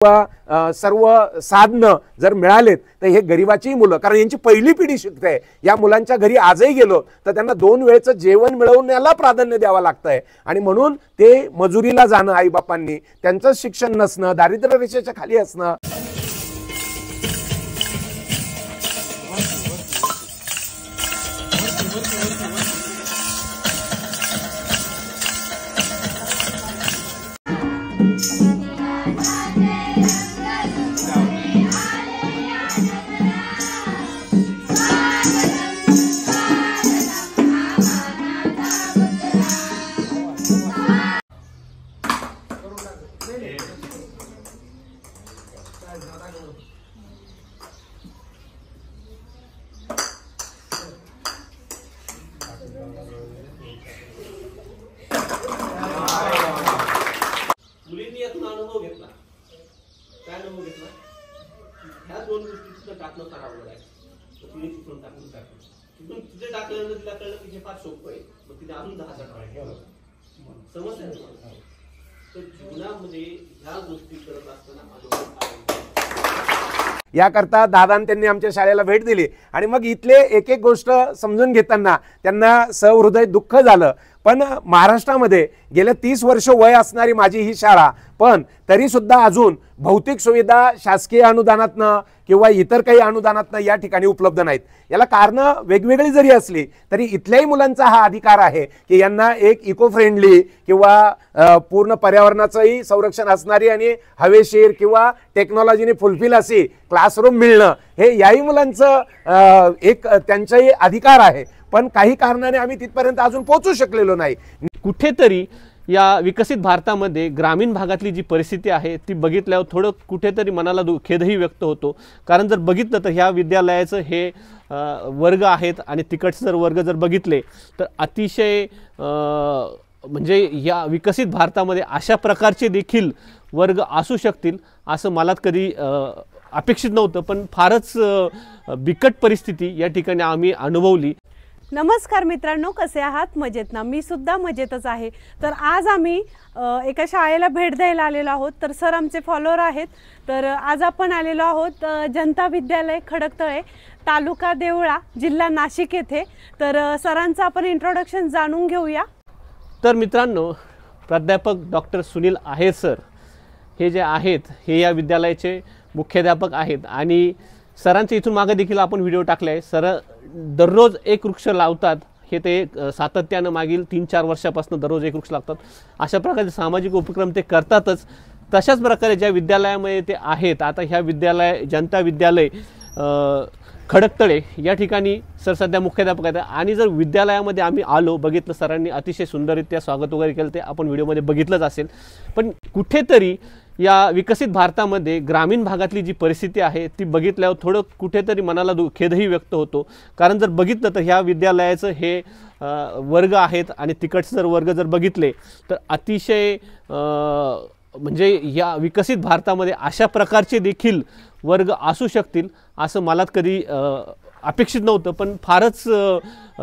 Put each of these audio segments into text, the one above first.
सर्व साधनं जर मिळालेत तर हे गरिबाची मुलं, कारण यांची पहिली पिढी शिकते, या मुलांच्या घरी आजही गेलो तर त्यांना 2 वेळचं जेवण मिळवण्याला प्राधान्य द्यावं लागतंय आणि म्हणून ते मजुरीला जाणं आईबापांनी, त्यांचं शिक्षण नसणं, दारिद्र्य रेषेच्या खाली असणं. मुलींनी यातून अनुभव घेतला. काय अनुभव घेतला? ह्या 2 गोष्टी तिथं टाकणं फार अवघड आहे. तिने तिथून तिथून तिथे टाकल्यानंतर तिला कळलं की हे फार सोपं आहे. मग तिने अजून 10 टाकलं. समजलं तुम्हाला? तर जीवनामध्ये ह्या गोष्टी करत असताना अनुभव याकरता दादान त्यांनी आमच्या शाळेला भेट दिली आणि मग इथले एक एक गोष्ट समजून घेताना त्यांना सहृदय दुःख झालं. पण महाराष्ट्रामध्ये गेल्या 30 वर्ष वय असणारी माझी ही शाळा, पण तरी सुद्धा अजून भौतिक सुविधा शासकीय अनुदानातनं किंवा इतर काही अनुदानातनं या ठिकाणी उपलब्ध नाहीत. याला कारणं वेगवेगळी जरी असली तरी इथल्याही मुलांचा हा अधिकार आहे की यांना एक इको फ्रेंडली किंवा पूर्ण पर्यावरणाचंही संरक्षण असणारी आणि हवेशीर किंवा टेक्नॉलॉजीने फुलफिल अशी क्लासरूम मिळणं हे याही मुलांचं एक त्यांचाही अधिकार आहे. पण काही कारणाने आम्ही तिथपर्यंत अजून पोहोचू शकलेलो नाही. कुठेतरी या विकसित भारतामध्ये ग्रामीण भागातली जी परिस्थिती आहे ती बघितल्यावर थोडं कुठेतरी मनाला खेदही व्यक्त होतो. कारण जर बघितलं तर ह्या विद्यालयाचं हे वर्ग आहेत आणि तिकडचे जर वर्ग जर बघितले तर अतिशय म्हणजे या विकसित भारतामध्ये अशा प्रकारचे देखील वर्ग असू शकतील असं मला कधी अपेक्षित नव्हतं. पण फारच बिकट परिस्थिती या ठिकाणी आम्ही अनुभवली. नमस्कार मित्रांनो, कसे आहात? मजेत ना? मी सुद्धा मजेतच आहे. तर आज आम्ही एका शाळेला भेट द्यायला आलेलो आहोत. तर सर आमचे फॉलोअर आहेत. तर आज आपण आलेलो आहोत जनता विद्यालय खडकतळे, तालुका देवळा, जिल्हा नाशिक येथे. तर सरांचं आपण इंट्रोडक्शन जाणून घेऊया. तर मित्रांनो, प्राध्यापक डॉक्टर सुनील आहेर सर हे जे आहेत हे या विद्यालयाचे मुख्याध्यापक आहेत आणि सरांच्या इथून मागे देखील आपण व्हिडिओ टाकले आहे. सर दररोज एक वृक्ष लावतात, हे ते सातत्यानं मागील 3-4 वर्षापासून दररोज एक वृक्ष लावतात. अशा प्रकारचे सामाजिक उपक्रम ते करतातच. तशाच प्रकारे ज्या विद्यालयामध्ये ते आहेत, आता ह्या विद्यालय जनता विद्यालय खडकतळे या ठिकाणी सर सध्या मुख्याध्यापक आहेत. आणि जर विद्यालयामध्ये आम्ही आलो, बघितलं सरांनी अतिशय सुंदररित्या स्वागत वगैरे केलं, ते आपण व्हिडिओमध्ये बघितलंच असेल. पण कुठेतरी या विकसित भारतामध्ये ग्रामीण भागातली जी परिस्थिती आहे ती बघितल्यावर थोडं कुठेतरी मनाला खेदही व्यक्त होतो. कारण जर बघितलं तर ह्या विद्यालयाचं हे वर्ग आहेत आणि तिकडचे जर वर्ग जर बघितले तर अतिशय म्हणजे या विकसित भारतामध्ये अशा प्रकारचे देखील वर्ग असू शकतील असं मला कधी अपेक्षित नव्हतं. पण फारच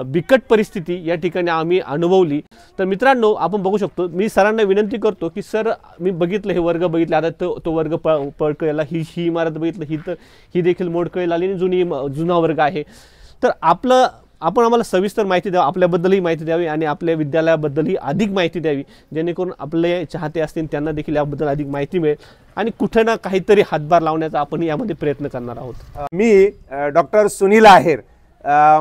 बिकट परिस्थिती या ठिकाणी आम्ही अनुभवली. तर मित्रांनो, आपण बघू शकतो, मी सरांना विनंती करतो की सर मी बघितलं हे वर्ग बघितले, आता तो वर्ग पडकळला, ही इमारत बघितलं, ही देखील मोडकळीला आली आणि जुना वर्ग आहे. तर आपण आम्हाला सविस्तर माहिती द्यावी, आपल्याबद्दलही माहिती द्यावी आणि आपल्या विद्यालयाबद्दलही अधिक माहिती द्यावी, जेणेकरून आपले चाहते असतील त्यांना देखील याबद्दल अधिक माहिती मिळेल आणि कुठे ना काहीतरी हातभार लावण्याचा आपण यामध्ये प्रयत्न करणार आहोत. मी डॉक्टर सुनील आहेर,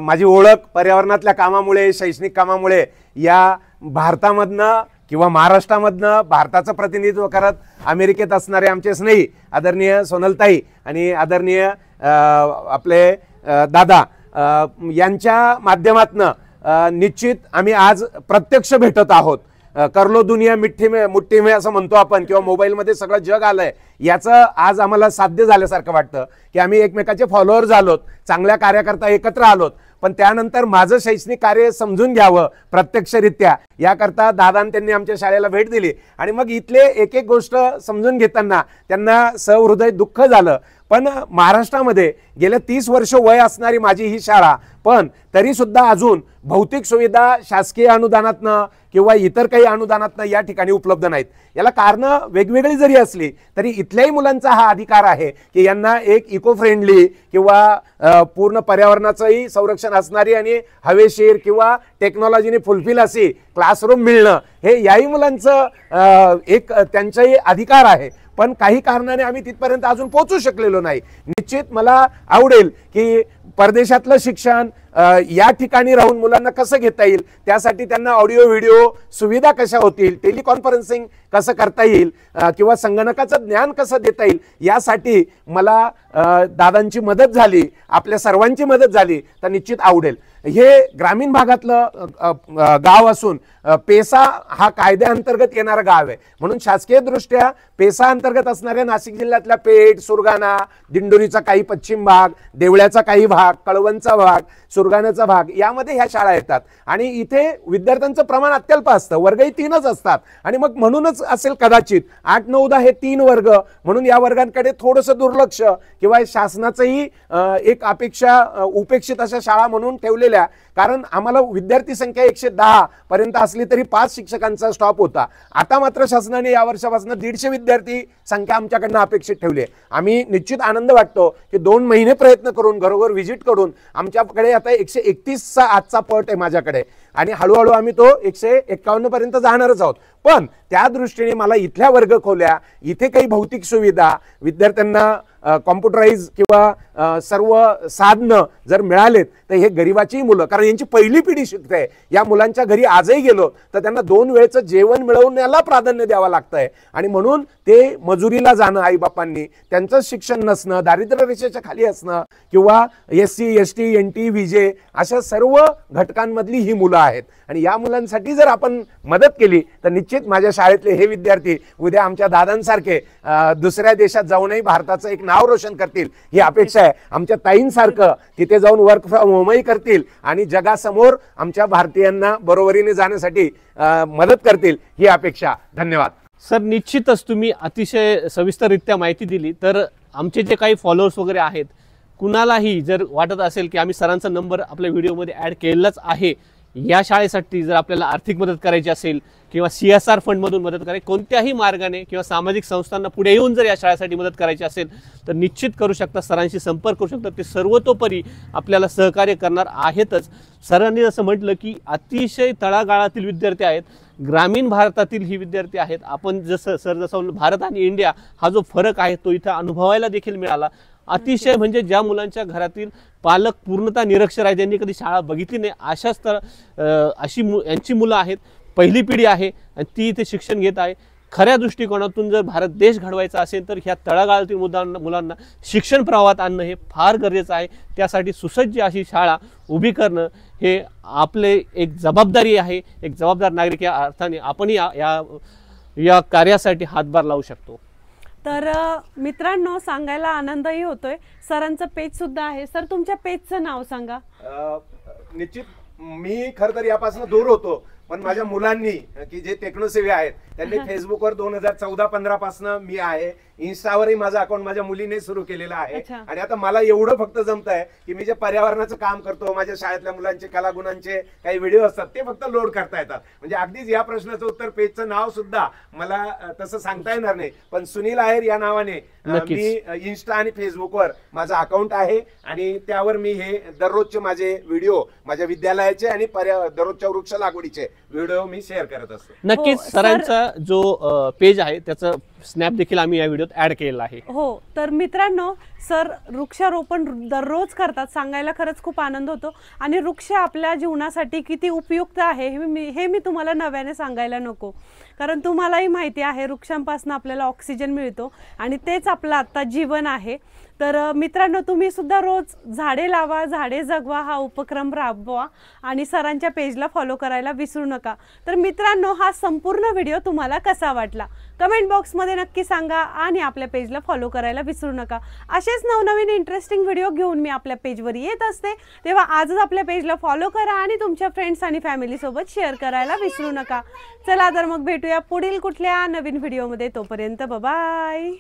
माझी ओळख पर्यावरणातल्या कामामुळे, शैक्षणिक कामामुळे या भारतामधनं किंवा महाराष्ट्रामधनं भारताचं प्रतिनिधित्व करत अमेरिकेत असणारे आमचे स्नेही आदरणीय सोनलताई आणि आदरणीय आपले दादा यांच्या माध्यमातनं निश्चित आम्ही आज प्रत्यक्ष भेटत आहोत. करलो दुनिया मुठ्ठी में असं म्हणतो आपण, किंवा मोबाईलमध्ये सगळं जग आलंय, याचं आज आम्हाला साध्य झाल्यासारखं वाटतं की आम्ही एकमेकाचे फॉलोअर झालोत, चांगल्या कार्यकर्ता एकत्र आलोत. पण त्यानंतर माझं शैक्षणिक कार्य समजून घ्यावं प्रत्यक्षरित्या याकरता दादान त्यांनी आमच्या शाळेला भेट दिली आणि मग इथले एक एक गोष्ट समजून घेताना त्यांना सहृदय दुःख झालं. पण महाराष्ट्रामध्ये गेल्या 30 वर्ष वय असणारी माझी ही शाळा, पण तरी सुद्धा अजून भौतिक सुविधा शासकीय अनुदानातनं किंवा इतर काही अनुदानातनं या ठिकाणी उपलब्ध नाहीत. याला कारणं वेगवेगळी जरी असली तरी इथल्याही मुलांचा हा अधिकार आहे की यांना एक इको फ्रेंडली किंवा पूर्ण पर्यावरणाचंही संरक्षण असणारी आणि हवेशीर किंवा टेक्नॉलॉजीने फुलफिल अशी क्लासरूम मिळणं हे याही मुलांचं एक त्यांचाही अधिकार आहे. पण काही कारणाने आम्ही तिथपर्यंत अजून पोहोचू शकलेलो नाही. निश्चित मला आवडेल की परदेशातलं शिक्षण या ठिकाणी राहून मुलांना कसं घेता येईल, त्यासाठी त्यांना ऑडिओ व्हिडिओ सुविधा कशा होतील, टेलिकॉन्फरन्सिंग कसं करता येईल किंवा संगणकाचं ज्ञान कसं देता येईल, यासाठी मला दादांची मदत झाली, आपल्या सर्वांची मदत झाली तर निश्चित आवडेल. हे ग्रामीण भागातलं गाव असून पेसा हा कायद्याअंतर्गत येणारा गाव आहे, म्हणून शासकीय दृष्ट्या पेसा अंतर्गत असणाऱ्या नाशिक जिल्ह्यातल्या पेठ, सुरगाणा, दिंडोरीचा काही पश्चिम भाग, देवळ्याचा काही भाग, कळवणचा भाग, सुरगाण्याचा भाग यामध्ये ह्या शाळा येतात. आणि इथे विद्यार्थ्यांचं प्रमाण अत्यल्प असतं, वर्गही 3च असतात. आणि मग म्हणूनच असेल कदाचित 8, 9, 10 हे 3 वर्ग, म्हणून या वर्गांकडे थोडंसं दुर्लक्ष किंवा शासनाचंही एक अपेक्षा उपेक्षित अशा शाळा म्हणून ठेवलेल्या. कारण आम्हाला विद्यार्थी संख्या 110 पर्यंत असली तरी 5 शिक्षकांचा स्टॉप होता. आता मात्र शासनाने या वर्षापासून 150 विद्यार्थी संख्या आमच्याकडनं अपेक्षित ठेवली आहे. आम्ही निश्चित आनंद वाटतो की 2 महिने प्रयत्न करून घरोघर व्हिजिट करून आमच्याकडे आता 131चा आजचा पट आहे माझ्याकडे, आणि हळूहळू आम्ही तो 151 पर्यंत जाणारच आहोत. पण त्या दृष्टीने मला इथल्या वर्ग खोल्या, इथे काही भौतिक सुविधा, विद्यार्थ्यांना कॉम्प्युटराइज किंवा सर्व साधनं जर मिळालेत तर हे गरिबाची मुलं, कारण यांची पहिली पिढी शिकते, या मुलांच्या घरी आजही गेलो तर त्यांना 2 वेळचं जेवण मिळवण्याला प्राधान्य द्यावं लागतंय. आणि म्हणून ते मजुरीला जाणं आईबापांनी, त्यांचं शिक्षण नसणं, दारिद्र्य रेषेच्या खाली असणं किंवा SC, ST, NT, VJ अशा सर्व घटकांमधली ही मुलं आहेत. आणि या मुलांसाठी जर आपण मदत केली तर निश्चित माझ्या शाळेतले हे विद्यार्थी उद्या आमच्या दादांसारखे दुसऱ्या देशात जाऊनही भारताचं एक नाव रोशन करतील ही अपेक्षा आहे. आमच्या ताईंसारखं तिथे जाऊन वर्क फ्रॉम होमही करतील आणि जगासमोर आमच्या भारतीयांना बरोबरीने जाण्यासाठी मदत करतील ही अपेक्षा. धन्यवाद सर. निश्चितच तुम्ही अतिशय सविस्तररित्या माहिती दिली. तर आमचे जे काही फॉलोअर्स वगैरे आहेत, कुणालाही जर वाटत असेल की आम्ही सरांचा नंबर आपल्या व्हिडिओमध्ये ॲड केलेलाच आहे, या शाळेसाठी जर आपल्याला आर्थिक मदत करायची असेल किंवा CSR फंडमधून मदत करायची, कोणत्याही मार्गाने किंवा सामाजिक संस्थांना पुढे येऊन जर या शाळेसाठी मदत करायची असेल तर निश्चित करू शकता, सरांशी संपर्क करू शकता. ते सर्वतोपरी आपल्याला सहकार्य करणार आहेतच. सरांनी असं म्हटलं की अतिशय तळागाळातील विद्यार्थी आहेत, ग्रामीण भारतातील ही विद्यार्थी आहेत. आपण जसं भारत आणि इंडिया हा जो फरक आहे तो इथं अनुभवायला देखील मिळाला. अतिशय म्हणजे ज्या मुलांच्या घरातील पालक पूर्णतः निरक्षर आहेत, त्यांनी कधी शाळा बघितली नाही, अशाच तर यांची मुलं आहेत. पहिली पिढी आहे आणि ती इथे शिक्षण घेत आहे. खऱ्या दृष्टिकोनातून जर भारत देश घडवायचा असेल तर ह्या तळागाळातील मुलांना शिक्षण प्रवाहात आणणं हे फार गरजेचं आहे. त्यासाठी सुसज्ज अशी शाळा उभी करणं हे आपले एक जबाबदारी आहे. एक जबाबदार नागरिक या अर्थाने आपण या कार्यासाठी हातभार लावू शकतो. तर मित्रांनो, सांगायला आनंदही होतोय. सरांचं पेज सुद्धा आहे. सर, तुमच्या पेजचं नाव सांगा. निश्चित मी खरं तर यापासून दूर होतो, पण माझ्या मुलांनी की जे टेक्नोसेवी आहेत त्यांनी फेसबुकवर 2014-15 पासून मी आहे. इन्स्टावरही माझं अकाउंट माझ्या मुलीने सुरू केलेलं आहे. आणि आता मला एवढं फक्त जमत आहे की मी जे पर्यावरणाचं काम करतो, माझ्या शाळेतल्या मुलांचे कलागुणांचे काही व्हिडिओ असतात ते फक्त लोड करता येतात. म्हणजे अगदीच या प्रश्नाचं उत्तर पेजचं नाव सुद्धा मला तसं सांगता येणार नाही, पण सुनील आहेर या नावाने मी इन्स्टा आणि फेसबुकवर माझं अकाउंट आहे. आणि त्यावर मी हे दररोजचे माझे व्हिडिओ, माझ्या विद्यालयाचे आणि दररोजच्या वृक्ष लागवडीचे व्हिडिओ मी शेअर करत असतो. नक्कीच सरांचा जो पेज आहे त्याचं स्नॅप देखील आम्ही या व्हिडिओत ऍड केलेला आहे. हो, तर मित्रांनो, सर वृक्षारोपण दररोज करतात. सांगायला खरंच खूप आनंद होतो. आणि वृक्ष आपल्या जीवनासाठी किती उपयुक्त आहे हे मी तुम्हाला नव्याने सांगायला नको, कारण तुम्हालाही माहिती आहे वृक्षांपासून आपल्याला ऑक्सिजन मिळतो आणि तेच आपलं आता जीवन आहे. तर मित्रांनो, तुम्ही सुद्धा रोज झाडे लावा, झाडे जगवा हा उपक्रम राबवा आणि सरांच्या पेजला फॉलो करायला विसरू नका. तर मित्रांनो, हा संपूर्ण व्हिडिओ तुम्हाला कसा वाटला कमेंट बॉक्समध्ये नक्की सांगा आणि आपल्या पेजला फॉलो करायला विसरू नका. असेच नवनवीन इंटरेस्टिंग व्हिडिओ घेऊन मी आपल्या पेजवर येत असते, तेव्हा आजच आपल्या पेजला फॉलो करा आणि तुमच्या फ्रेंड्स आणि फॅमिलीसोबत शेअर करायला विसरू नका. चला तर मग भेटूया पुढील कुठल्या नवीन व्हिडिओमध्ये. तोपर्यंत बाय.